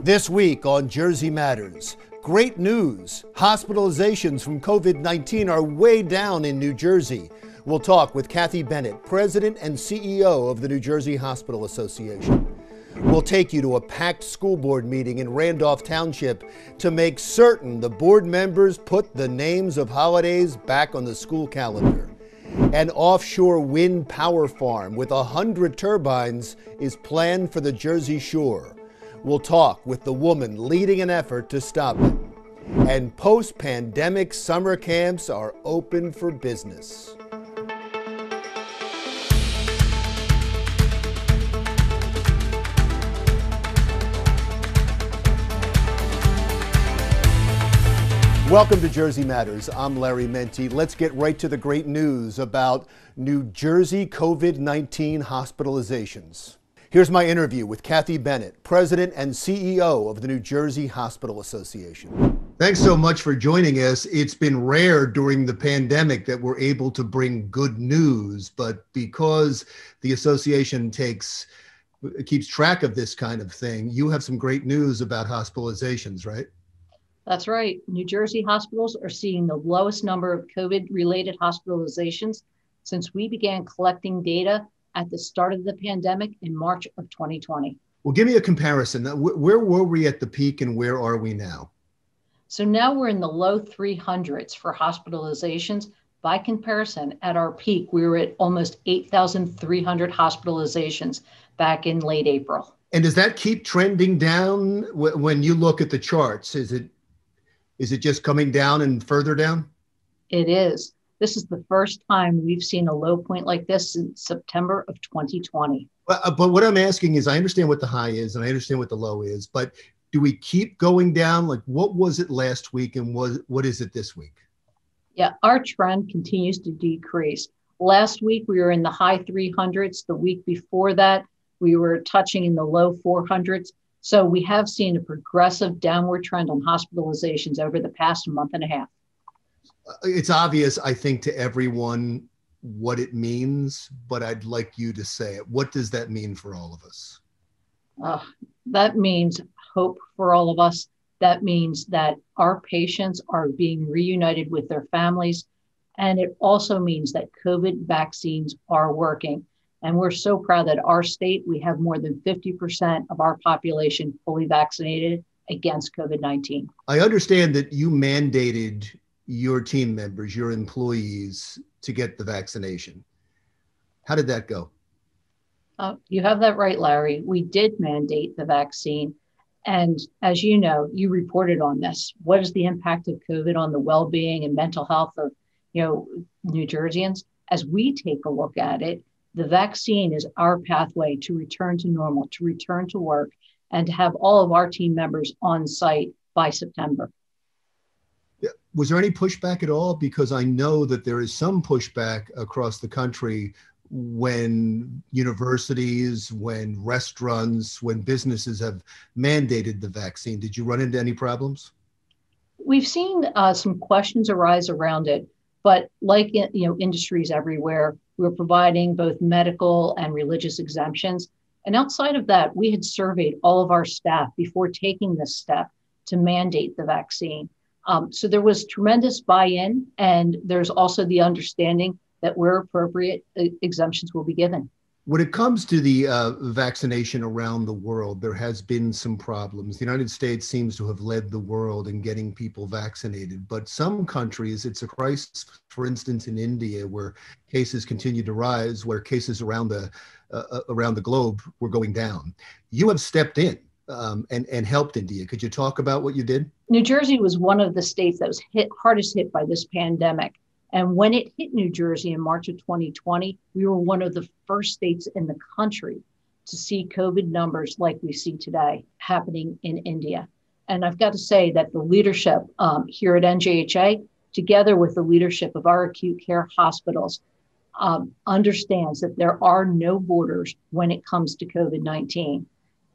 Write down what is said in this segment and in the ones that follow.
This week on Jersey Matters, great news. Hospitalizations from COVID-19 are way down in New Jersey. We'll talk with Kathy Bennett, President and CEO of the New Jersey Hospital Association. We'll take you to a packed school board meeting in Randolph Township to make certain the board members put the names of holidays back on the school calendar. An offshore wind power farm with 100 turbines is planned for the Jersey Shore. We'll talk with the woman leading an effort to stop it. And post-pandemic summer camps are open for business. Welcome to Jersey Matters. I'm Larry Menti. Let's get right to the great news about New Jersey COVID-19 hospitalizations. Here's my interview with Kathy Bennett, President and CEO of the New Jersey Hospital Association. Thanks so much for joining us. It's been rare during the pandemic that we're able to bring good news, but because the association keeps track of this kind of thing, you have some great news about hospitalizations, right? That's right. New Jersey hospitals are seeing the lowest number of COVID-related hospitalizations since we began collecting data at the start of the pandemic in March of 2020. Well, give me a comparison. Where were we at the peak and where are we now? So now we're in the low 300s for hospitalizations. By comparison, at our peak, we were at almost 8,300 hospitalizations back in late April. And does that keep trending down when you look at the charts? Is it just coming down and further down? It is. This is the first time we've seen a low point like this since September of 2020. But what I'm asking is, I understand what the high is and I understand what the low is, but do we keep going down? Like, what was it last week and what is it this week? Yeah, our trend continues to decrease. Last week, we were in the high 300s. The week before that, we were touching in the low 400s. So we have seen a progressive downward trend on hospitalizations over the past month and a half. It's obvious, I think, to everyone what it means, but I'd like you to say it. What does that mean for all of us? That means hope for all of us. That means that our patients are being reunited with their families. And it also means that COVID vaccines are working. And we're so proud that our state, we have more than 50% of our population fully vaccinated against COVID-19. I understand that you mandated your team members, your employees, to get the vaccination. How did that go? You have that right, Larry. We did mandate the vaccine. And as you know, you reported on this. What is the impact of COVID on the well-being and mental health of, New Jerseyans? As we take a look at it, the vaccine is our pathway to return to normal, to return to work, and to have all of our team members on site by September. Was there any pushback at all? Because I know that there is some pushback across the country when universities, when restaurants, when businesses have mandated the vaccine. Did you run into any problems? We've seen some questions arise around it, but like industries everywhere, we're providing both medical and religious exemptions. And outside of that, we had surveyed all of our staff before taking this step to mandate the vaccine. So there was tremendous buy-in, and there's also the understanding that where appropriate, exemptions will be given. When it comes to the vaccination around the world, there has been some problems. The United States seems to have led the world in getting people vaccinated, but some countries, it's a crisis. For instance, in India, where cases continue to rise, where cases around the globe were going down. You have stepped in and helped India. Could you talk about what you did? New Jersey was one of the states that was hardest hit by this pandemic. And when it hit New Jersey in March of 2020, we were one of the first states in the country to see COVID numbers like we see today happening in India. And I've got to say that the leadership here at NJHA, together with the leadership of our acute care hospitals, understands that there are no borders when it comes to COVID-19.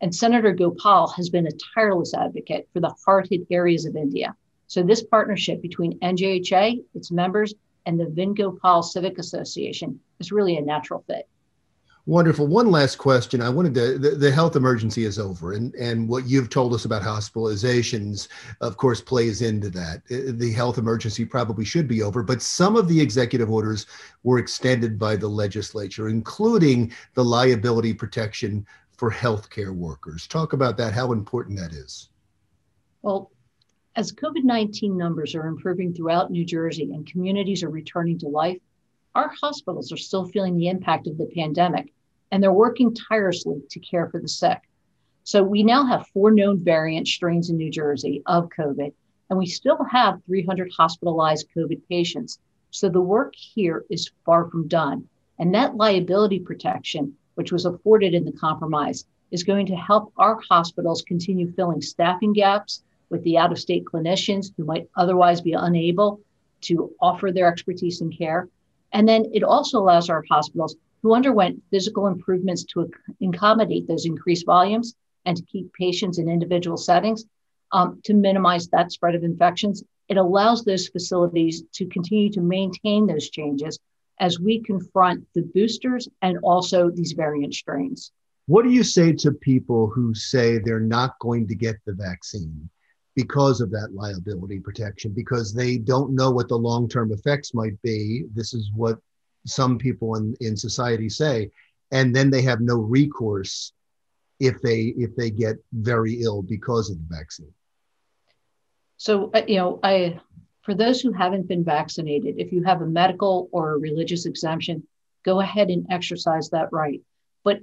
And Senator Gopal has been a tireless advocate for the hard-hit areas of India. So this partnership between NJHA, its members, and the Vin Gopal Civic Association is really a natural fit. Wonderful. One last question. I wanted to, the health emergency is over, and what you've told us about hospitalizations, of course, plays into that. The health emergency probably should be over, but some of the executive orders were extended by the legislature, including the liability protection for healthcare workers. Talk about that, how important that is. Well, as COVID-19 numbers are improving throughout New Jersey and communities are returning to life, our hospitals are still feeling the impact of the pandemic, and they're working tirelessly to care for the sick. So we now have 4 known variant strains in New Jersey of COVID, and we still have 300 hospitalized COVID patients. So the work here is far from done. And that liability protection, which was afforded in the compromise, is going to help our hospitals continue filling staffing gaps with the out-of-state clinicians who might otherwise be unable to offer their expertise and care. And then it also allows our hospitals who underwent physical improvements to accommodate those increased volumes and to keep patients in individual settings to minimize that spread of infections. It allows those facilities to continue to maintain those changes as we confront the boosters and also these variant strains. What do you say to people who say they're not going to get the vaccine because of that liability protection, because they don't know what the long-term effects might be? This is what some people in society say, and then they have no recourse if they get very ill because of the vaccine. So, for those who haven't been vaccinated, if you have a medical or a religious exemption, go ahead and exercise that right. But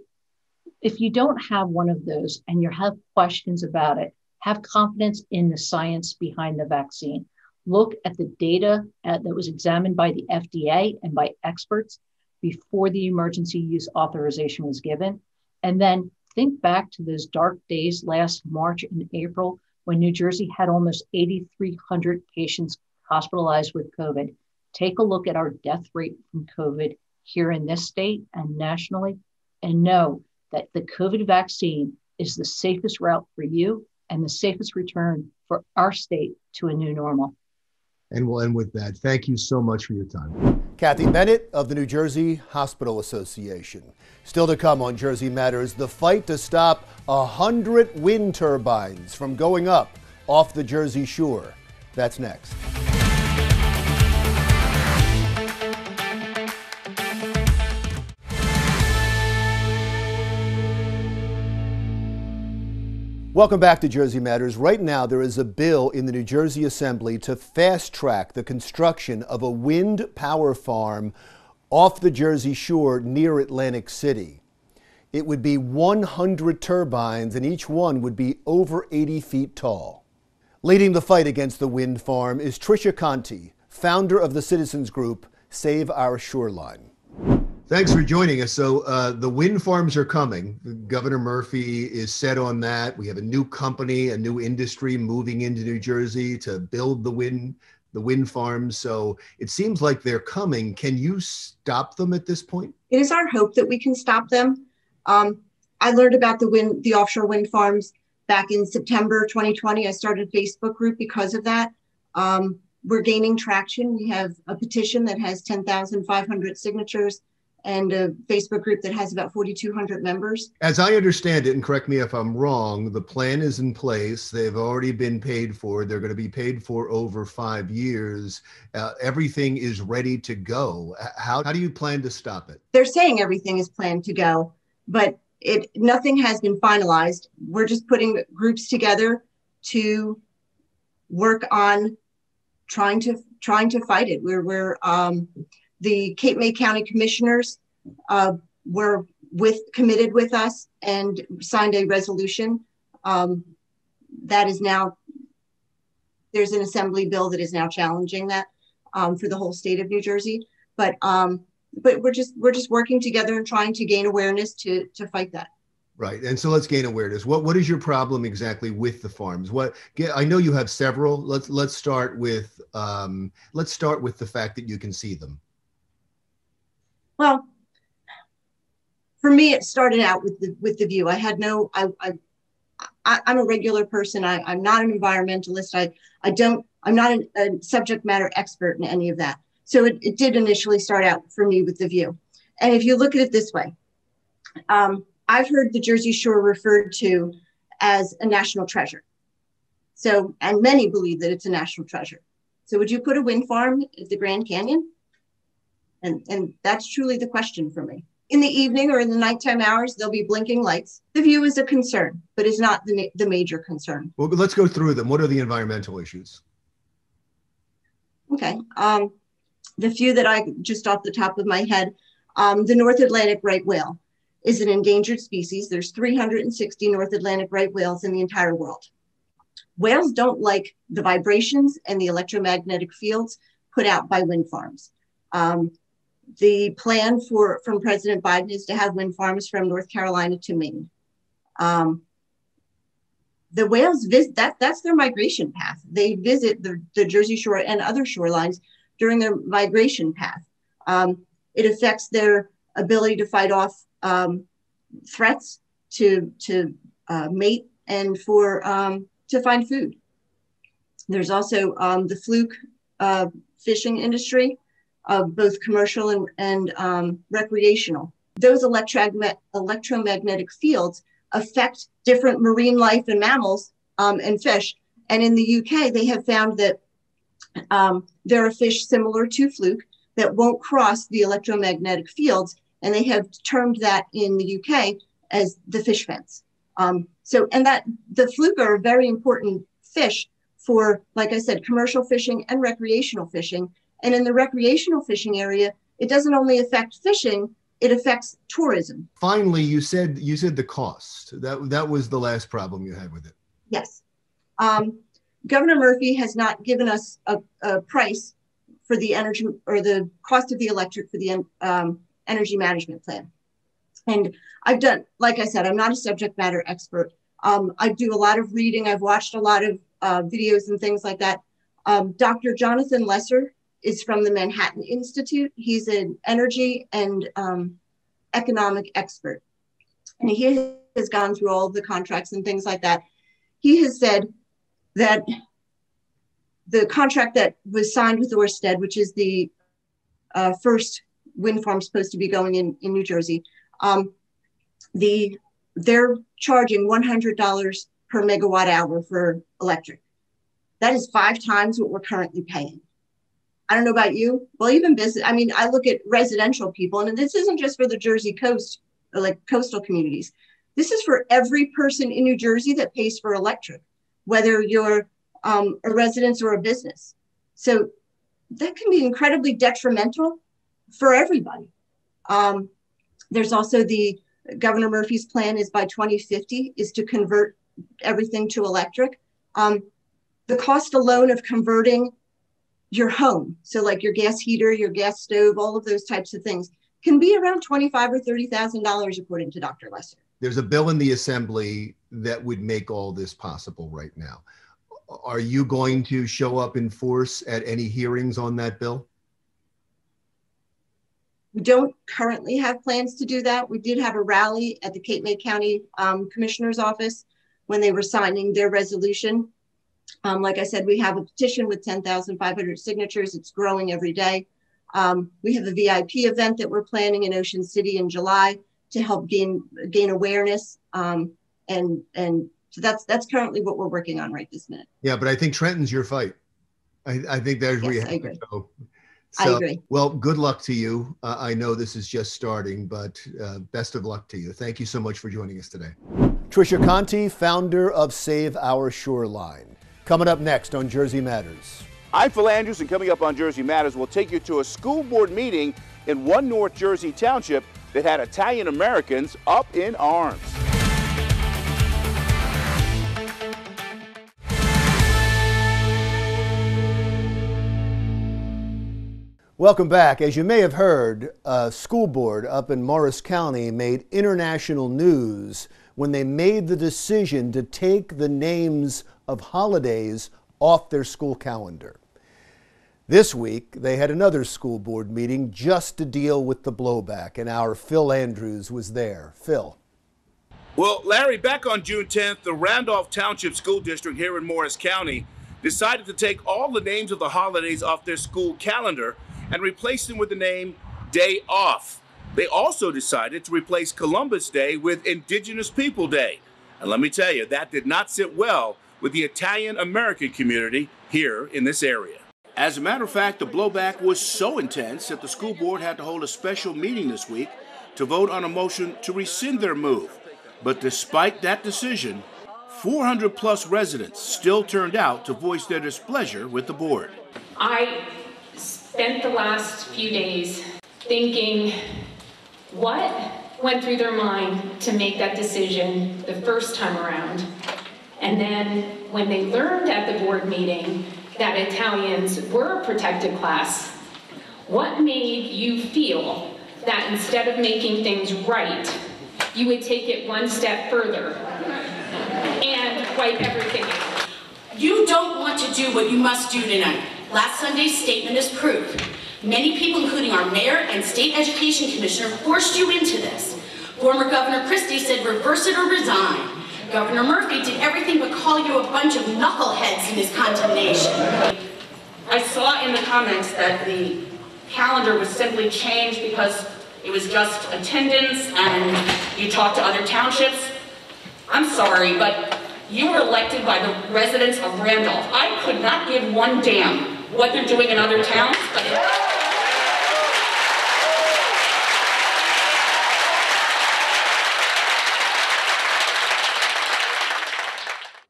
if you don't have one of those and you have questions about it, have confidence in the science behind the vaccine. Look at the data that was examined by the FDA and by experts before the emergency use authorization was given. And then think back to those dark days last March and April when New Jersey had almost 8,300 patients hospitalized with COVID. Take a look at our death rate from COVID here in this state and nationally, and know that the COVID vaccine is the safest route for you and the safest return for our state to a new normal. And we'll end with that. Thank you so much for your time. Kathy Bennett of the New Jersey Hospital Association. Still to come on Jersey Matters, the fight to stop 100 wind turbines from going up off the Jersey Shore. That's next. Welcome back to Jersey Matters. Right now, there is a bill in the New Jersey Assembly to fast-track the construction of a wind power farm off the Jersey Shore near Atlantic City. It would be 100 turbines, and each one would be over 80 feet tall. Leading the fight against the wind farm is Tricia Conti, founder of the citizens group Save Our Shoreline. Thanks for joining us. So the wind farms are coming. Governor Murphy is set on that. We have a new company, a new industry moving into New Jersey to build the wind farms. So it seems like they're coming. Can you stop them at this point? It is our hope that we can stop them. I learned about the offshore wind farms back in September 2020. I started a Facebook group because of that. We're gaining traction. We have a petition that has 10,500 signatures and a Facebook group that has about 4,200 members. As I understand it, and correct me if I'm wrong, the plan is in place. They've already been paid for. They're going to be paid for over 5 years. Everything is ready to go. How do you plan to stop it? They're saying everything is planned to go, but nothing has been finalized. We're just putting groups together to work on trying to fight it. We're the Cape May County Commissioners were committed with us and signed a resolution that is now, there's an assembly bill that is now challenging that for the whole state of New Jersey. But we're just working together and trying to gain awareness to fight that. Right, and so let's gain awareness. What is your problem exactly with the farms? I know you have several. Let's start with the fact that you can see them. Well, for me, it started out with the view. I had I'm a regular person. I'm not an environmentalist. I'm not a subject matter expert in any of that. So it did initially start out for me with the view. And if you look at it this way, I've heard the Jersey Shore referred to as a national treasure. So, and many believe that it's a national treasure. So would you put a wind farm at the Grand Canyon? And that's truly the question for me. In the evening or in the nighttime hours, there'll be blinking lights. The view is a concern, but is not the major concern. Well, let's go through them. What are the environmental issues? Okay. The few that I just off the top of my head, the North Atlantic right whale is an endangered species. There's 360 North Atlantic right whales in the entire world. Whales don't like the vibrations and the electromagnetic fields put out by wind farms. The plan from President Biden is to have wind farms from North Carolina to Maine. The whales that's their migration path. They visit the Jersey Shore and other shorelines during their migration path. It affects their ability to fight off threats, to mate, and to find food. There's also the fluke fishing industry, both commercial and recreational. Those electromagnetic fields affect different marine life and mammals and fish. And in the UK, they have found that there are fish similar to fluke that won't cross the electromagnetic fields. And they have termed that in the UK as the fish fence. And that the fluke are a very important fish for, like I said, commercial fishing and recreational fishing. And in the recreational fishing area, it doesn't only affect fishing, it affects tourism. Finally, you said the cost. That was the last problem you had with it. Yes. Governor Murphy has not given us a price for the energy or the cost of the electric for the energy management plan. And I've done, like I said, I'm not a subject matter expert. I do a lot of reading. I've watched a lot of videos and things like that. Dr. Jonathan Lesser is from the Manhattan Institute. He's an energy and economic expert. And he has gone through all the contracts and things like that. He has said that the contract that was signed with Ørsted, which is the first wind farm supposed to be going in New Jersey, they're charging $100 per megawatt hour for electric. That is 5 times what we're currently paying. I don't know about you. Well, even business, I mean, I look at residential people, and this isn't just for the Jersey coast or like coastal communities. This is for every person in New Jersey that pays for electric, whether you're a residence or a business. So that can be incredibly detrimental for everybody. There's also the Governor Murphy's plan is by 2050 is to convert everything to electric. The cost alone of converting your home, so like your gas heater, your gas stove, all of those types of things, can be around $25,000 or $30,000, according to Dr. Lesser. There's a bill in the Assembly that would make all this possible right now. Are you going to show up in force at any hearings on that bill? We don't currently have plans to do that. We did have a rally at the Cape May County Commissioner's office when they were signing their resolution. Like I said, we have a petition with 10,500 signatures. It's growing every day. We have a VIP event that we're planning in Ocean City in July to help gain awareness. And so that's currently what we're working on right this minute. Yeah, but I think Trenton's your fight. I think there's where you have to go. I agree. Well, good luck to you. I know this is just starting, but best of luck to you. Thank you so much for joining us today. Tricia Conti, founder of Save Our Shoreline. Coming up next on Jersey Matters. I'm Phil Andrews, and coming up on Jersey Matters, we'll take you to a school board meeting in one North Jersey township that had Italian Americans up in arms. Welcome back. As you may have heard, a school board up in Morris County made international news when they made the decision to take the names of holidays off their school calendar. This week, they had another school board meeting just to deal with the blowback, and our Phil Andrews was there. Phil. Well, Larry, back on June 10th, the Randolph Township School District here in Morris County decided to take all the names of the holidays off their school calendar and replace them with the name Day Off. They also decided to replace Columbus Day with Indigenous People Day. And let me tell you, that did not sit well with the Italian American community here in this area. As a matter of fact, the blowback was so intense that the school board had to hold a special meeting this week to vote on a motion to rescind their move. But despite that decision, 400 plus residents still turned out to voice their displeasure with the board. I spent the last few days thinking what went through their mind to make that decision the first time around. And then when they learned at the board meeting that Italians were a protected class, what made you feel that instead of making things right, you would take it one step further and wipe everything out? You don't want to do what you must do tonight. Last Sunday's statement is proof. Many people, including our mayor and state education commissioner, forced you into this. Former Governor Christie said reverse it or resign. Governor Murphy did everything but call you a bunch of knuckleheads in his condemnation. I saw in the comments that the calendar was simply changed because it was just attendance and you talked to other townships. I'm sorry, but you were elected by the residents of Randolph. I could not give one damn what they're doing in other towns, but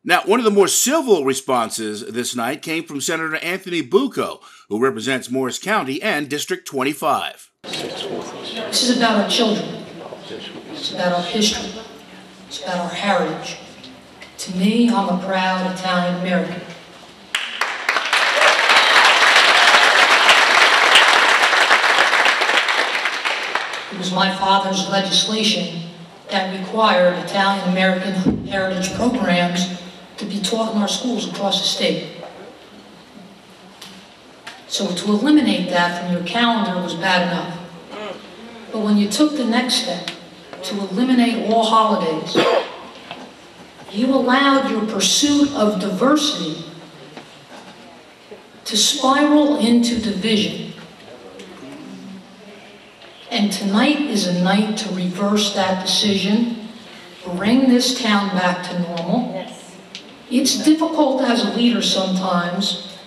Now, one of the more civil responses this night came from Senator Anthony Bucco, who represents Morris County and District 25. This is about our children. It's about our history. It's about our heritage. To me, I'm a proud Italian American. It was my father's legislation that required Italian American heritage programs to be taught in our schools across the state. So to eliminate that from your calendar was bad enough. But when you took the next step to eliminate all holidays, you allowed your pursuit of diversity to spiral into division. And tonight is a night to reverse that decision, bring this town back to normal. It's difficult as a leader sometimes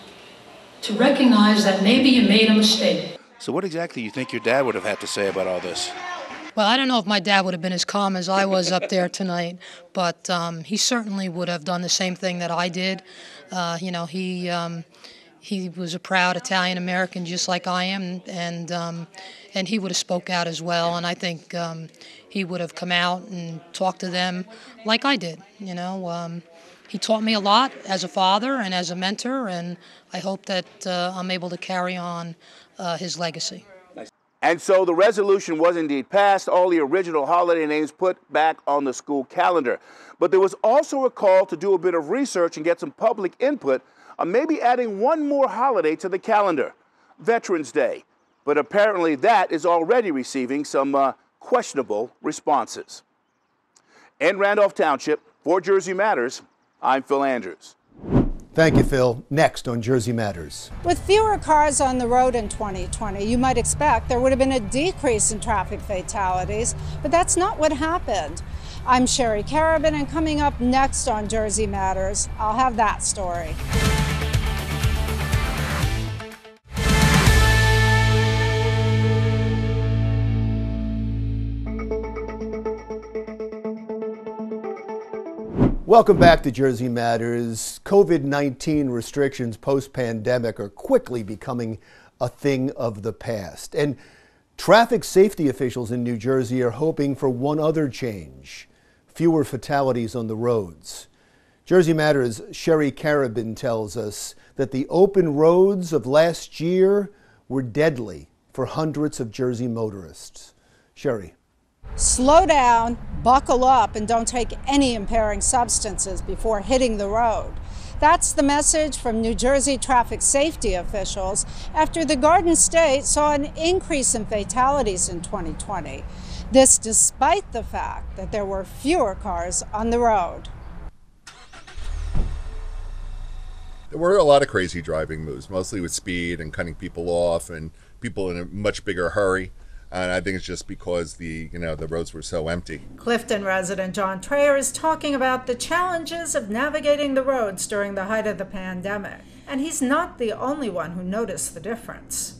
to recognize that maybe you made a mistake. So what exactly do you think your dad would have had to say about all this? Well, I don't know if my dad would have been as calm as I was up there tonight, but he certainly would have done the same thing that I did. He was a proud Italian American just like I am, and he would have spoke out as well, and I think he would have come out and talked to them like I did, He taught me a lot as a father and as a mentor, and I hope that I'm able to carry on his legacy. And so the resolution was indeed passed, all the original holiday names put back on the school calendar. But there was also a call to do a bit of research and get some public input on maybe adding one more holiday to the calendar, Veterans Day. But apparently that is already receiving some questionable responses. In Randolph Township, for Jersey Matters, I'm Phil Andrews. Thank you, Phil. Next on Jersey Matters. With fewer cars on the road in 2020, you might expect there would have been a decrease in traffic fatalities, but that's not what happened. I'm Sherry Carabin, and coming up next on Jersey Matters, I'll have that story. Welcome back to Jersey Matters. COVID-19 restrictions post-pandemic are quickly becoming a thing of the past. And traffic safety officials in New Jersey are hoping for one other change: fewer fatalities on the roads. Jersey Matters' Sherry Carabin tells us that the open roads of last year were deadly for hundreds of Jersey motorists. Sherry. Slow down, buckle up, and don't take any impairing substances before hitting the road. That's the message from New Jersey traffic safety officials after the Garden State saw an increase in fatalities in 2020. This despite the fact that there were fewer cars on the road. There were a lot of crazy driving moves, mostly with speed and cutting people off and people in a much bigger hurry. And I think it's just because the roads were so empty. Clifton resident John Trayer is talking about the challenges of navigating the roads during the height of the pandemic. And he's not the only one who noticed the difference.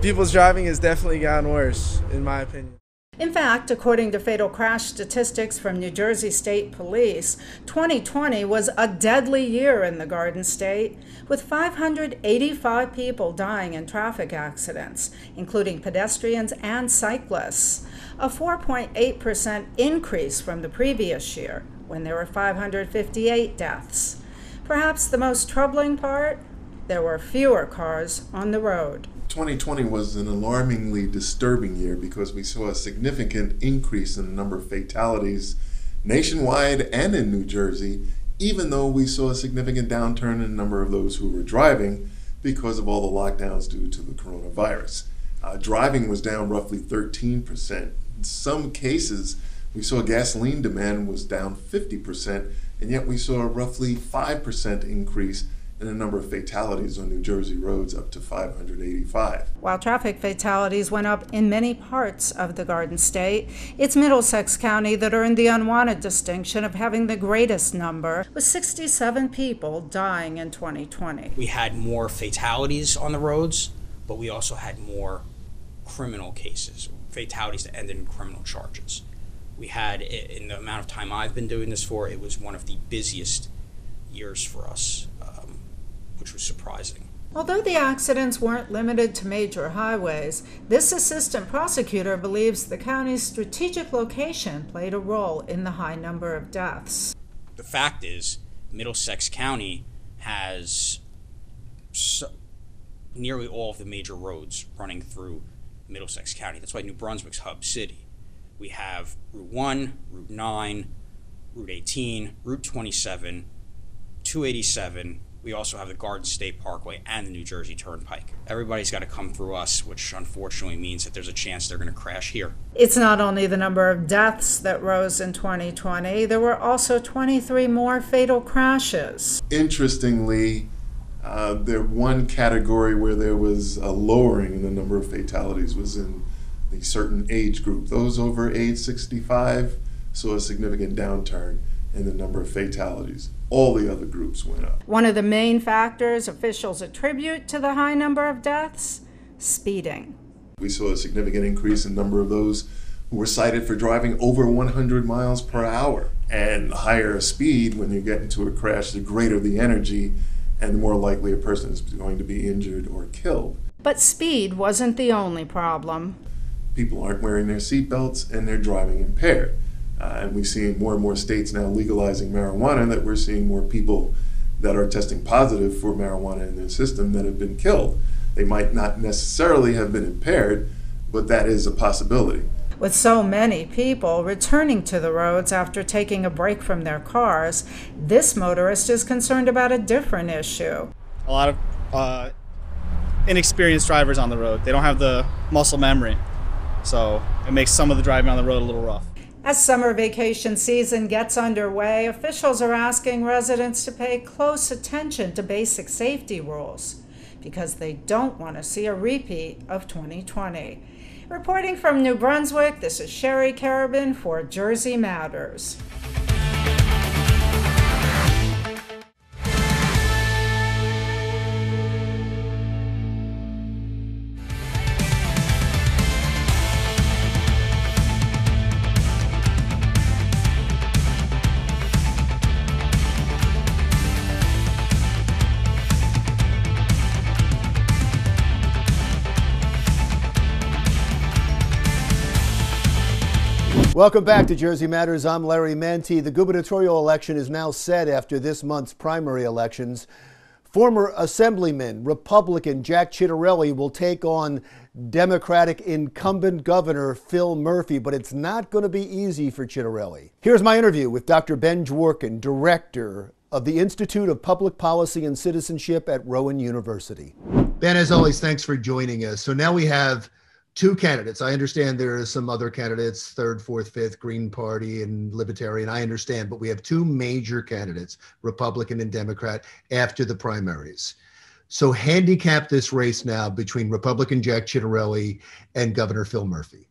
People's driving has definitely gotten worse, in my opinion. In fact, according to fatal crash statistics from New Jersey State Police, 2020 was a deadly year in the Garden State, with 585 people dying in traffic accidents, including pedestrians and cyclists, a 4.8% increase from the previous year, when there were 558 deaths. Perhaps the most troubling part? There were fewer cars on the road. 2020 was an alarmingly disturbing year because we saw a significant increase in the number of fatalities nationwide and in New Jersey, even though we saw a significant downturn in the number of those who were driving because of all the lockdowns due to the coronavirus. Driving was down roughly 13%. In some cases, we saw gasoline demand was down 50%, and yet we saw a roughly 5% increase in the number of fatalities on New Jersey roads, up to 585. While traffic fatalities went up in many parts of the Garden State, it's Middlesex County that earned the unwanted distinction of having the greatest number, with 67 people dying in 2020. We had more fatalities on the roads, but we also had more criminal cases, fatalities that ended in criminal charges. We had, in the amount of time I've been doing this for, it was one of the busiest years for us, which was surprising. Although the accidents weren't limited to major highways, this assistant prosecutor believes the county's strategic location played a role in the high number of deaths. The fact is, Middlesex County has nearly all of the major roads running through Middlesex County. That's why New Brunswick's hub city. We have Route 1, Route 9, Route 18, Route 27, 287. We also have the Garden State Parkway and the New Jersey Turnpike. Everybody's got to come through us, which unfortunately means that there's a chance they're going to crash here. It's not only the number of deaths that rose in 2020, there were also 23 more fatal crashes. Interestingly, one category where there was a lowering in the number of fatalities was in the certain age group. Those over age 65 saw a significant downturn in the number of fatalities. All the other groups went up. One of the main factors officials attribute to the high number of deaths? Speeding. We saw a significant increase in number of those who were cited for driving over 100 miles per hour. And the higher speed, when you get into a crash, the greater the energy and the more likely a person is going to be injured or killed. But speed wasn't the only problem. People aren't wearing their seatbelts and they're driving impaired. And we see more and more states now legalizing marijuana, that we're seeing more people that are testing positive for marijuana in their system that have been killed. They might not necessarily have been impaired, but that is a possibility. With so many people returning to the roads after taking a break from their cars, this motorist is concerned about a different issue. A lot of inexperienced drivers on the road. They don't have the muscle memory, so it makes some of the driving on the road a little rough. As summer vacation season gets underway, officials are asking residents to pay close attention to basic safety rules because they don't want to see a repeat of 2020. Reporting from New Brunswick, this is Sherry Carabin for Jersey Matters. Welcome back to Jersey Matters. I'm Larry Mantee. The gubernatorial election is now set after this month's primary elections. Former Assemblyman, Republican Jack Ciattarelli will take on Democratic incumbent Governor Phil Murphy, but it's not going to be easy for Ciattarelli. Here's my interview with Dr. Ben Dworkin, Director of the Institute of Public Policy and Citizenship at Rowan University. Ben, as always, thanks for joining us. So now we have two candidates. I understand there are some other candidates, third, fourth, fifth, Green Party and Libertarian. I understand, but we have two major candidates, Republican and Democrat, after the primaries. So handicap this race now between Republican Jack Ciattarelli and Governor Phil Murphy.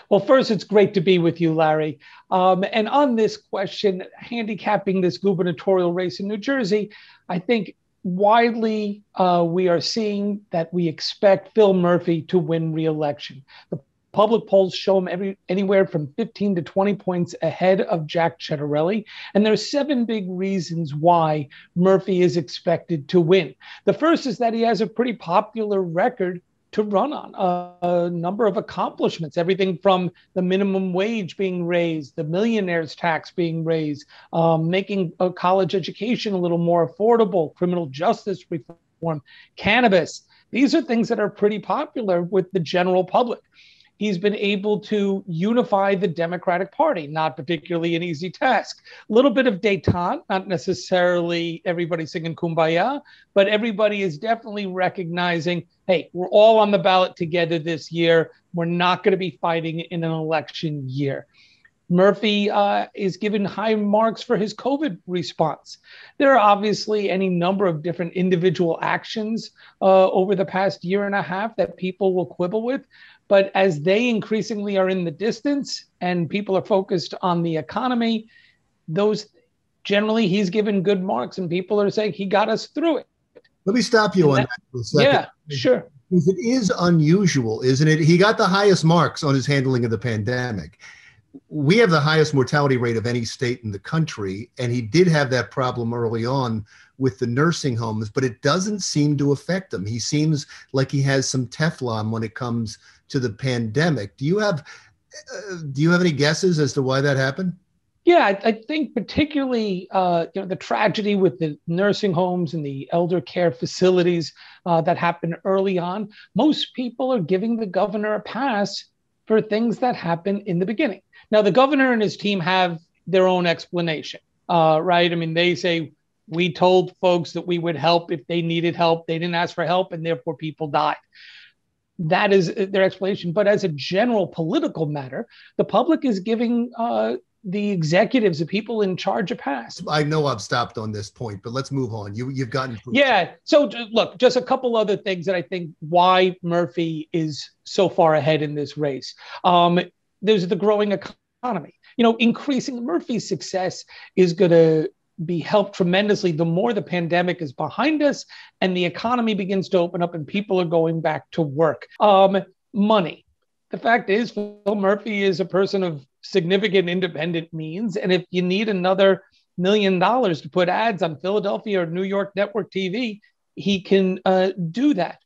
Well, first, it's great to be with you, Larry. And on this question, handicapping this gubernatorial race in New Jersey, I think widely we are seeing that we expect Phil Murphy to win re-election. The public polls show him anywhere from 15 to 20 points ahead of Jack Ciattarelli. And there are 7 big reasons why Murphy is expected to win. The first is that he has a pretty popular record to run on, a number of accomplishments, everything from the minimum wage being raised, the millionaire's tax being raised, making a college education a little more affordable, criminal justice reform, cannabis. These are things that are pretty popular with the general public. He's been able to unify the Democratic Party, not particularly an easy task. A little bit of détente, not necessarily everybody singing Kumbaya, but everybody is definitely recognizing, hey, we're all on the ballot together this year. We're not going to be fighting in an election year. Murphy is given high marks for his COVID response. There are obviously any number of different individual actions over the past year and a half that people will quibble with. But as they increasingly are in the distance and people are focused on the economy, those generally he's given good marks and people are saying he got us through it. Let me stop you on that for a second. Yeah, sure. Because it is unusual, isn't it? He got the highest marks on his handling of the pandemic. We have the highest mortality rate of any state in the country, and he did have that problem early on with the nursing homes, but it doesn't seem to affect him. He seems like he has some Teflon when it comes to the pandemic. Do you have any guesses as to why that happened? Yeah, I think particularly the tragedy with the nursing homes and the elder care facilities that happened early on. Most people are giving the governor a pass for things that happen in the beginning. Now, the governor and his team have their own explanation, right? I mean, they say, we told folks that we would help if they needed help. They didn't ask for help, and therefore people died. That is their explanation. But as a general political matter, the public is giving the executives, the people in charge, a pass. I know I've stopped on this point, but let's move on. You've gotten through. Yeah. So look, just a couple other things that I think why Murphy is so far ahead in this race. There's the growing economy. Increasing Murphy's success is going to be helped tremendously the more the pandemic is behind us and the economy begins to open up and people are going back to work. Money. The fact is, Phil Murphy is a person of significant independent means. And if you need another $1 million to put ads on Philadelphia or New York network TV, he can do that.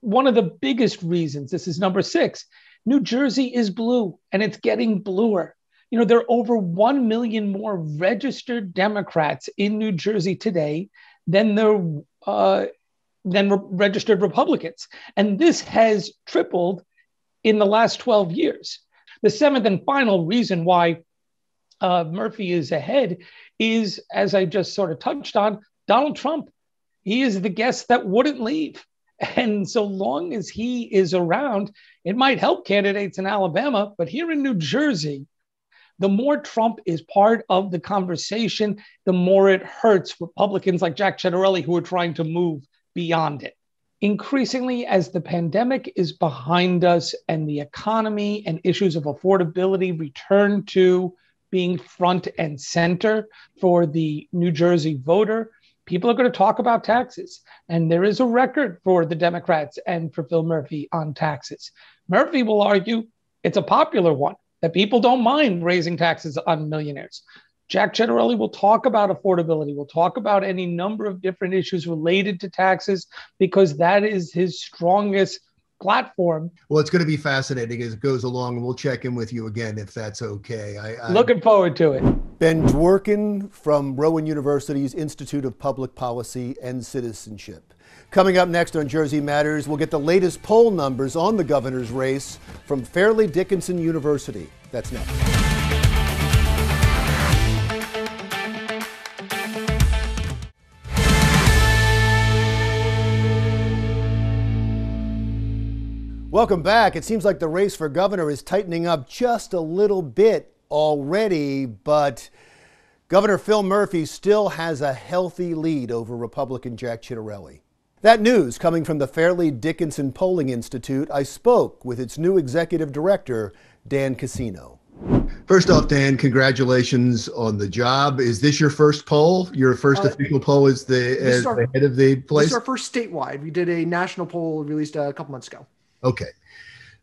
One of the biggest reasons, this is number 6, New Jersey is blue and it's getting bluer. There are over 1 million more registered Democrats in New Jersey today than registered Republicans. And this has tripled in the last 12 years. The 7th and final reason why Murphy is ahead is, as I just sort of touched on, Donald Trump. He is the guest that wouldn't leave. And so long as he is around, it might help candidates in Alabama, but here in New Jersey, the more Trump is part of the conversation, the more it hurts Republicans like Jack Ciattarelli who are trying to move beyond it. Increasingly, as the pandemic is behind us and the economy and issues of affordability return to being front and center for the New Jersey voter, people are going to talk about taxes. And there is a record for the Democrats and for Phil Murphy on taxes. Murphy will argue it's a popular one, that people don't mind raising taxes on millionaires. Jack Ciattarelli will talk about affordability. We'll talk about any number of different issues related to taxes because that is his strongest platform. Well, it's going to be fascinating as it goes along, and we'll check in with you again if that's okay. Looking forward to it. Ben Dworkin from Rowan University's Institute of Public Policy and Citizenship. Coming up next on Jersey Matters, we'll get the latest poll numbers on the governor's race from Fairleigh Dickinson University. That's next. Welcome back. It seems like the race for governor is tightening up just a little bit already, but Governor Phil Murphy still has a healthy lead over Republican Jack Ciattarelli. That news coming from the Fairleigh Dickinson Polling Institute. I spoke with its new executive director, Dan Casino. First off, Dan, congratulations on the job. Is this your first poll? Your first official poll as the head of the place? This is our first statewide. We did a national poll released a couple months ago. Okay.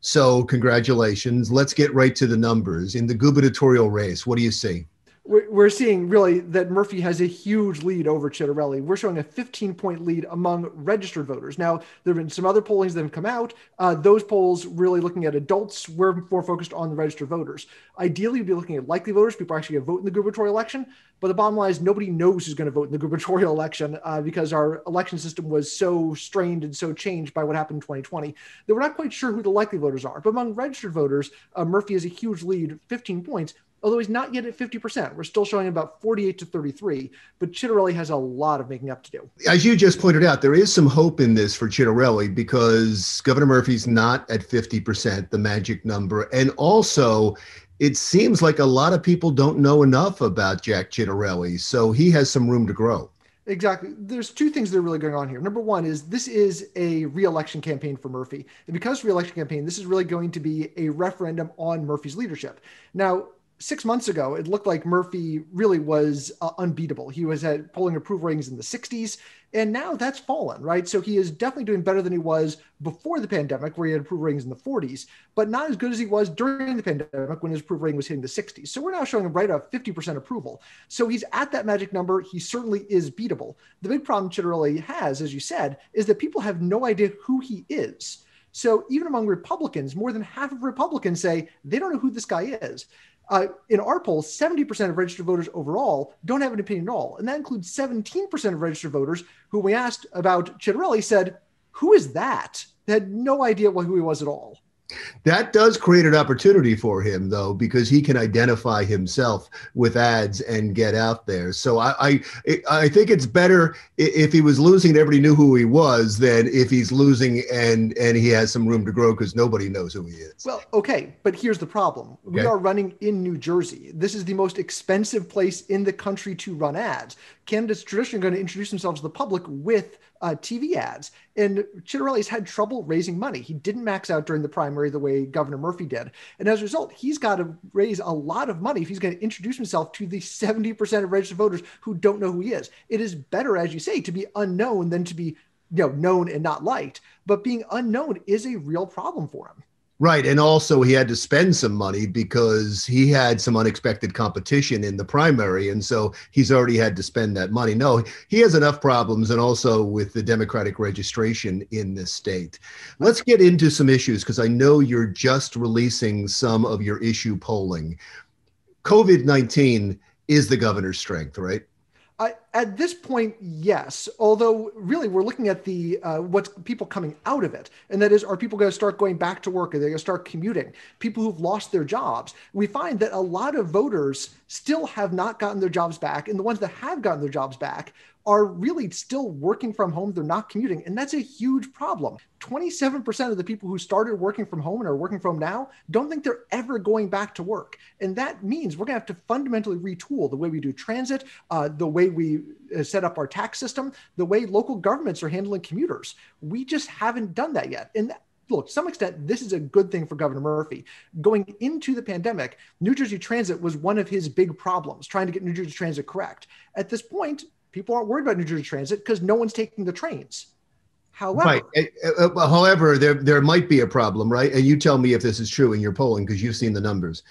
So congratulations. Let's get right to the numbers. In the gubernatorial race, what do you see? We're seeing really that Murphy has a huge lead over Chitterelli. We're showing a 15-point lead among registered voters. Now, there have been some other pollings that have come out. Those polls really looking at adults. We're more focused on the registered voters. Ideally, we'd be looking at likely voters, people actually going to vote in the gubernatorial election. But the bottom line is nobody knows who's going to vote in the gubernatorial election because our election system was so strained and so changed by what happened in 2020 that we're not quite sure who the likely voters are. But among registered voters, Murphy has a huge lead, 15 points. Although he's not yet at 50%. We're still showing about 48 to 33, but Chitterelli has a lot of making up to do. As you just pointed out, there is some hope in this for Chitterelli because Governor Murphy's not at 50%, the magic number. And also, it seems like a lot of people don't know enough about Jack Chitterelli, so he has some room to grow. Exactly. There's two things that are really going on here. Number one is this is a re-election campaign for Murphy. And because re-election campaign, this is really going to be a referendum on Murphy's leadership. Now, 6 months ago, it looked like Murphy really was unbeatable. He was at polling approval ratings in the 60s, and now that's fallen, right? So he is definitely doing better than he was before the pandemic, where he had approval ratings in the 40s, but not as good as he was during the pandemic when his approval rating was hitting the 60s. So we're now showing him right at 50% approval. So he's at that magic number. He certainly is beatable. The big problem Chitterelli has, as you said, is that people have no idea who he is. So even among Republicans, more than half of Republicans say they don't know who this guy is. In our poll, 70% of registered voters overall don't have an opinion at all. And that includes 17% of registered voters who we asked about Chitterelli said, who is that? They had no idea who he was at all. That does create an opportunity for him, though, because he can identify himself with ads and get out there. So I think it's better if he was losing and everybody knew who he was than if he's losing and he has some room to grow because nobody knows who he is. Well, okay, but here's the problem. Okay. We are running in New Jersey. This is the most expensive place in the country to run ads. Candidates traditionally are going to introduce themselves to the public with TV ads. And Chitterelli's had trouble raising money. He didn't max out during the primary the way Governor Murphy did. And as a result, he's got to raise a lot of money if he's going to introduce himself to the 70% of registered voters who don't know who he is. It is better, as you say, to be unknown than to be known and not liked. But being unknown is a real problem for him. Right. And also he had to spend some money because he had some unexpected competition in the primary. And so he's already had to spend that money. No, he has enough problems, and also with the Democratic registration in this state. Let's get into some issues because I know you're just releasing some of your issue polling. COVID-19 is the governor's strength, right? At this point, yes. Although really we're looking at the what's people coming out of it. And that is, are people going to start going back to work? Are they going to start commuting? People who've lost their jobs. We find that a lot of voters still have not gotten their jobs back. And the ones that have gotten their jobs back are really still working from home. They're not commuting. And that's a huge problem. 27% of the people who started working from home and are working from home now don't think they're ever going back to work. And that means we're going to have to fundamentally retool the way we do transit, the way we set up our tax system, the way local governments are handling commuters. We just haven't done that yet. And look, to some extent, this is a good thing for Governor Murphy. Going into the pandemic, New Jersey Transit was one of his big problems, trying to get New Jersey Transit correct. At this point, people aren't worried about New Jersey Transit because no one's taking the trains. However, However, there might be a problem, right? And you tell me if this is true in your polling because you've seen the numbers.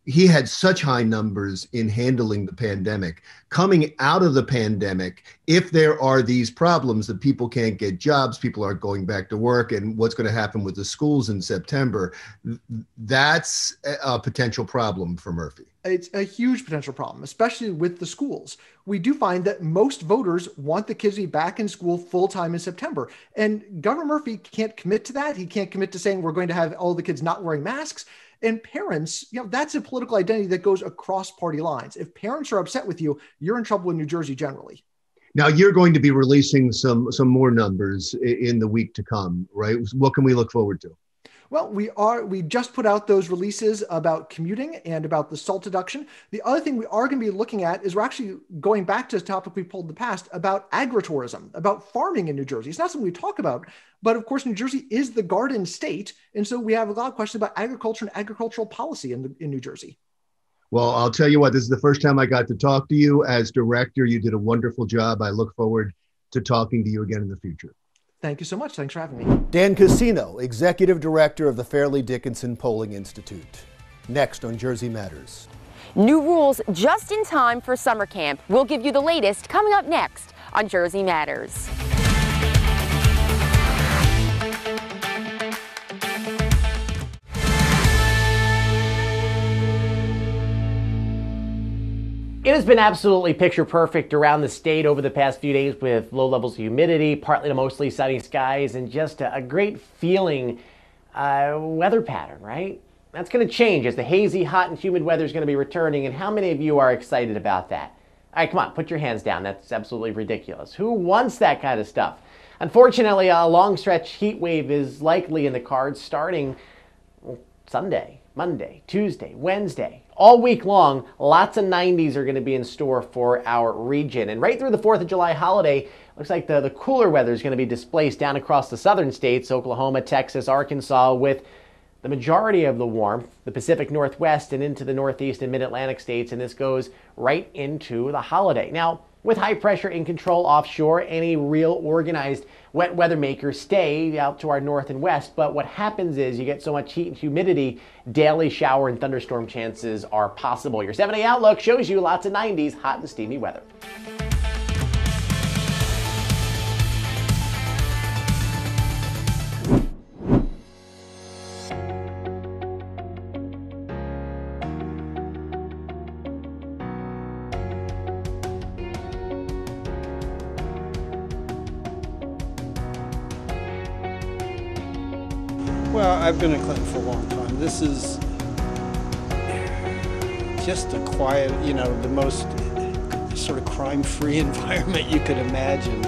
He had such high numbers in handling the pandemic. Coming out of the pandemic, if there are these problems that people can't get jobs, people aren't going back to work, and what's going to happen with the schools in September, that's a potential problem for Murphy. It's a huge potential problem, especially with the schools. We do find that most voters want the kids to be back in school full-time in September. And Governor Murphy can't commit to that. He can't commit to saying we're going to have all the kids not wearing masks. And parents, that's a political identity that goes across party lines. If parents are upset with you, you're in trouble in New Jersey generally. Now, you're going to be releasing some more numbers in the week to come, right? What can we look forward to? Well, we just put out those releases about commuting and about the SALT deduction. The other thing we are going to be looking at is we're actually going back to a topic we pulled in the past about agritourism, about farming in New Jersey. It's not something we talk about, but of course, New Jersey is the garden state. And so we have a lot of questions about agriculture and agricultural policy in New Jersey. Well, I'll tell you what, this is the first time I got to talk to you as director. You did a wonderful job. I look forward to talking to you again in the future. Thank you so much. Thanks for having me. Dan Casino, Executive Director of the Fairleigh Dickinson Polling Institute. Next on Jersey Matters. New rules just in time for summer camp. We'll give you the latest coming up next on Jersey Matters. It has been absolutely picture perfect around the state over the past few days with low levels of humidity, partly to mostly sunny skies, and just a great feeling weather pattern, right? That's going to change as the hazy, hot, and humid weather is going to be returning. And how many of you are excited about that? All right, come on, put your hands down. That's absolutely ridiculous. Who wants that kind of stuff? Unfortunately, a long stretch heat wave is likely in the cards starting Sunday, Monday, Tuesday, Wednesday. All week long, lots of 90s are going to be in store for our region. And right through the 4th of July holiday, looks like the cooler weather is going to be displaced down across the southern states, Oklahoma, Texas, Arkansas, with the majority of the warmth, the Pacific Northwest and into the Northeast and Mid-Atlantic states, and this goes right into the holiday. Now, with high pressure in control offshore, any real organized wet weather makers stay out to our north and west, but what happens is you get so much heat and humidity, daily shower and thunderstorm chances are possible. Your 7-day outlook shows you lots of 90s, hot and steamy weather. Well, I've been in Clinton for a long time. This is just a quiet, the most sort of crime-free environment you could imagine.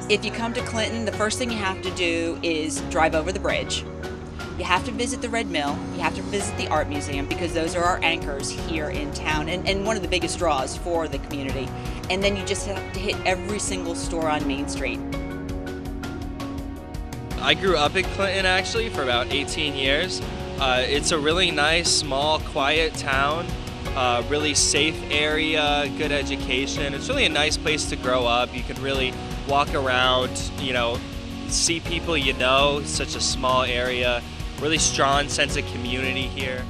If you come to Clinton, the first thing you have to do is drive over the bridge. You have to visit the Red Mill, you have to visit the Art Museum because those are our anchors here in town and one of the biggest draws for the community. And then you just have to hit every single store on Main Street. I grew up in Clinton actually for about 18 years. It's a really nice, small, quiet town, really safe area, good education. It's really a nice place to grow up. You can really walk around, see people such a small area. Really strong sense of community here.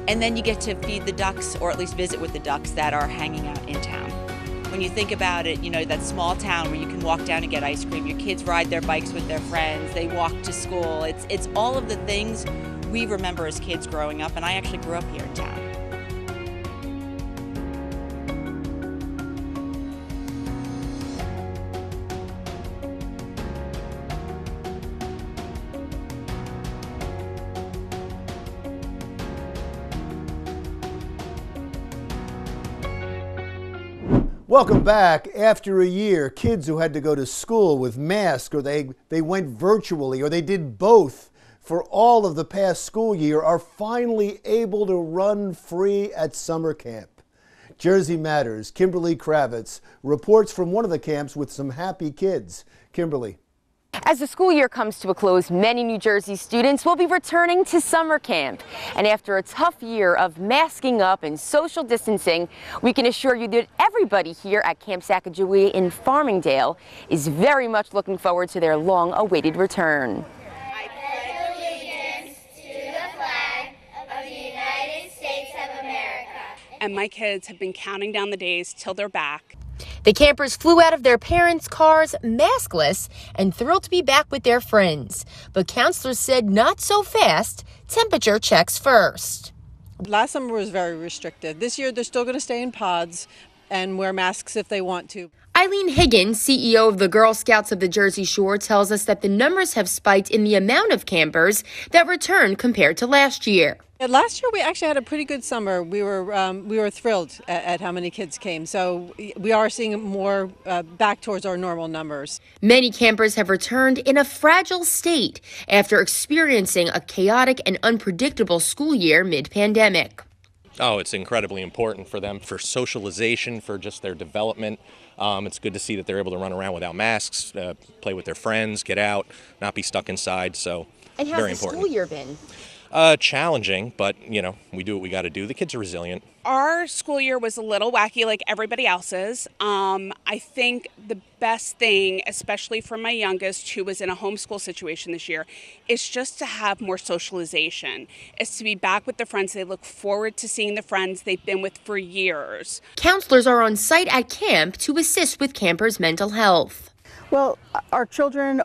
And then you get to feed the ducks, or at least visit with the ducks that are hanging out in town. When you think about it, that small town where you can walk down and get ice cream, your kids ride their bikes with their friends, they walk to school. It's all of the things we remember as kids growing up, and I actually grew up here in town. Welcome back. After a year, kids who had to go to school with masks, or they went virtually, or they did both for all of the past school year, are finally able to run free at summer camp. Jersey Matters' Kimberly Kravitz reports from one of the camps with some happy kids. Kimberly. As the school year comes to a close, many New Jersey students will be returning to summer camp. And after a tough year of masking up and social distancing, we can assure you that everybody here at Camp Sacagawea in Farmingdale is very much looking forward to their long-awaited return. I pledge allegiance to the flag of the United States of America. And my kids have been counting down the days till they're back. The campers flew out of their parents' cars maskless and thrilled to be back with their friends. But counselors said not so fast, temperature checks first. Last summer was very restricted. This year they're still going to stay in pods, and wear masks if they want to. Eileen Higgins, CEO of the Girl Scouts of the Jersey Shore, tells us that the numbers have spiked in the amount of campers that return compared to last year. Last year we actually had a pretty good summer. We were thrilled at how many kids came. So we are seeing more back towards our normal numbers. Many campers have returned in a fragile state after experiencing a chaotic and unpredictable school year mid-pandemic. Oh, it's incredibly important for them, for socialization, for just their development. It's good to see that they're able to run around without masks, play with their friends, get out, not be stuck inside. So, and how's very the important. School year been? Challenging, but we do what we got to do. The kids are resilient. Our school year was a little wacky like everybody else's. I think the best thing, especially for my youngest who was in a homeschool situation this year, is just to have more socialization. Is to be back with the friends. They look forward to seeing the friends they've been with for years. Counselors are on site at camp to assist with campers' mental health. Well, our children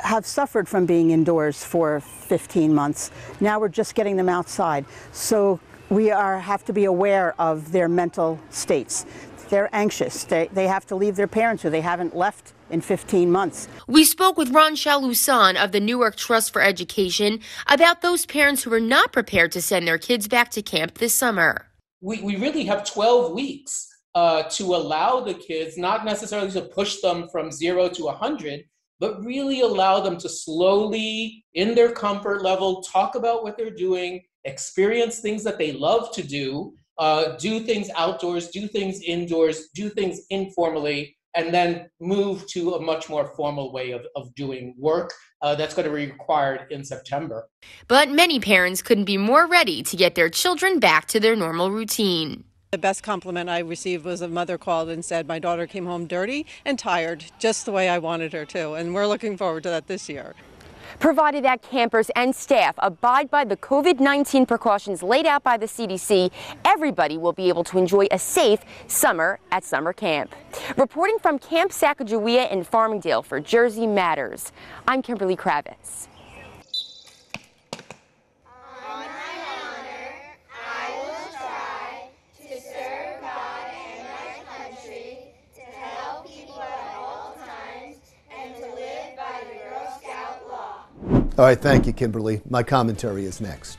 have suffered from being indoors for 15 months. Now we're just getting them outside. So we have to be aware of their mental states. They're anxious. They have to leave their parents who they haven't left in 15 months. We spoke with Ron Chalusan of the Newark Trust for Education about those parents who are not prepared to send their kids back to camp this summer. We really have 12 weeks to allow the kids, not necessarily to push them from 0 to 100, but really allow them to slowly, in their comfort level, talk about what they're doing, experience things that they love to do things outdoors, do things indoors, do things informally, and then move to a much more formal way of doing work that's going to be required in September. But many parents couldn't be more ready to get their children back to their normal routine. The best compliment I received was a mother called and said, my daughter came home dirty and tired, just the way I wanted her to. And we're looking forward to that this year. Provided that campers and staff abide by the COVID-19 precautions laid out by the CDC, everybody will be able to enjoy a safe summer at summer camp. Reporting from Camp Sacagawea in Farmingdale for Jersey Matters, I'm Kimberly Kravitz. All right, thank you, Kimberly. My commentary is next.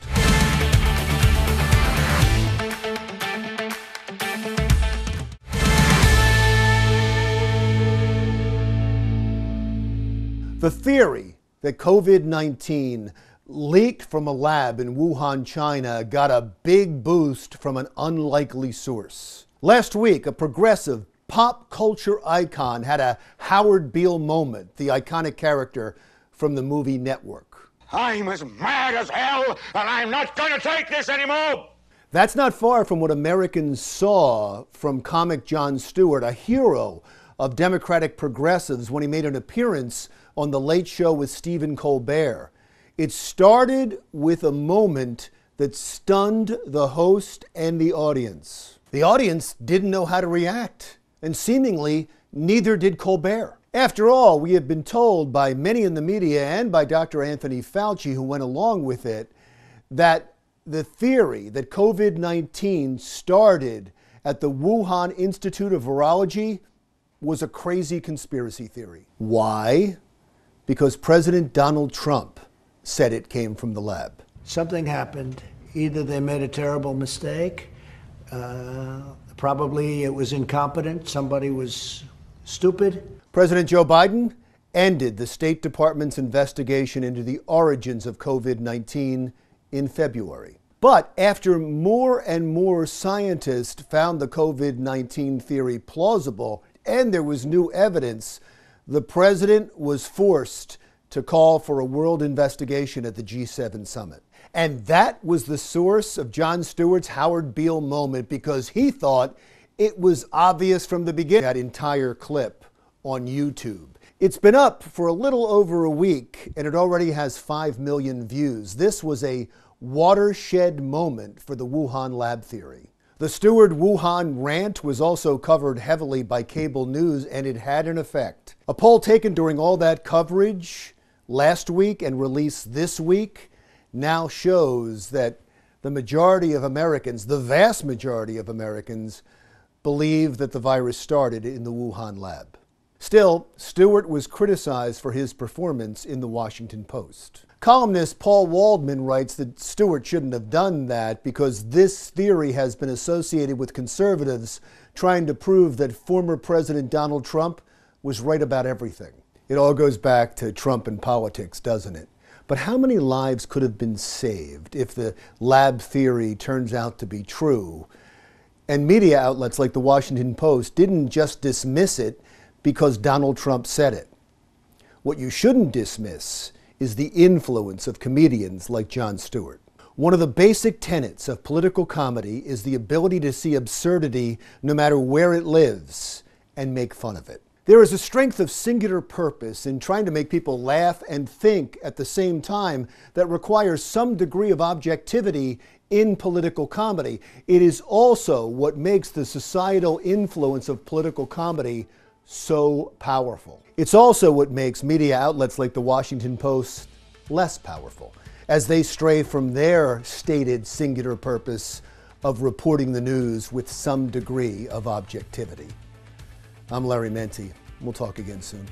The theory that COVID-19 leaked from a lab in Wuhan, China, got a big boost from an unlikely source. Last week, a progressive pop culture icon had a Howard Beale moment, the iconic character from the movie Network. I'm as mad as hell, and I'm not going to take this anymore! That's not far from what Americans saw from comic Jon Stewart, a hero of Democratic progressives, when he made an appearance on The Late Show with Stephen Colbert. It started with a moment that stunned the host and the audience. The audience didn't know how to react, and seemingly neither did Colbert. After all, we have been told by many in the media and by Dr. Anthony Fauci, who went along with it, that the theory that COVID-19 started at the Wuhan Institute of Virology was a crazy conspiracy theory. Why? Because President Donald Trump said it came from the lab. Something happened. Either they made a terrible mistake, probably it was incompetent, somebody was stupid. President Joe Biden ended the State Department's investigation into the origins of COVID-19 in February. But after more and more scientists found the COVID-19 theory plausible and there was new evidence, the president was forced to call for a world investigation at the G7 summit. And that was the source of Jon Stewart's Howard Beale moment, because he thought it was obvious from the beginning. That entire clip on YouTube. It's been up for a little over a week and it already has 5 million views. This was a watershed moment for the Wuhan lab theory. The Stewart Wuhan rant was also covered heavily by cable news, and it had an effect. A poll taken during all that coverage last week and released this week now shows that the majority of Americans, the vast majority of Americans, believe that the virus started in the Wuhan lab. Still, Stewart was criticized for his performance in the Washington Post. Columnist Paul Waldman writes that Stewart shouldn't have done that because this theory has been associated with conservatives trying to prove that former President Donald Trump was right about everything. It all goes back to Trump and politics, doesn't it? But how many lives could have been saved if the lab theory turns out to be true? And media outlets like the Washington Post didn't just dismiss it because Donald Trump said it. What you shouldn't dismiss is the influence of comedians like Jon Stewart. One of the basic tenets of political comedy is the ability to see absurdity no matter where it lives and make fun of it. There is a strength of singular purpose in trying to make people laugh and think at the same time that requires some degree of objectivity in political comedy. It is also what makes the societal influence of political comedy so powerful. It's also what makes media outlets like the Washington Post less powerful, as they stray from their stated singular purpose of reporting the news with some degree of objectivity. I'm Larry Menti. We'll talk again soon.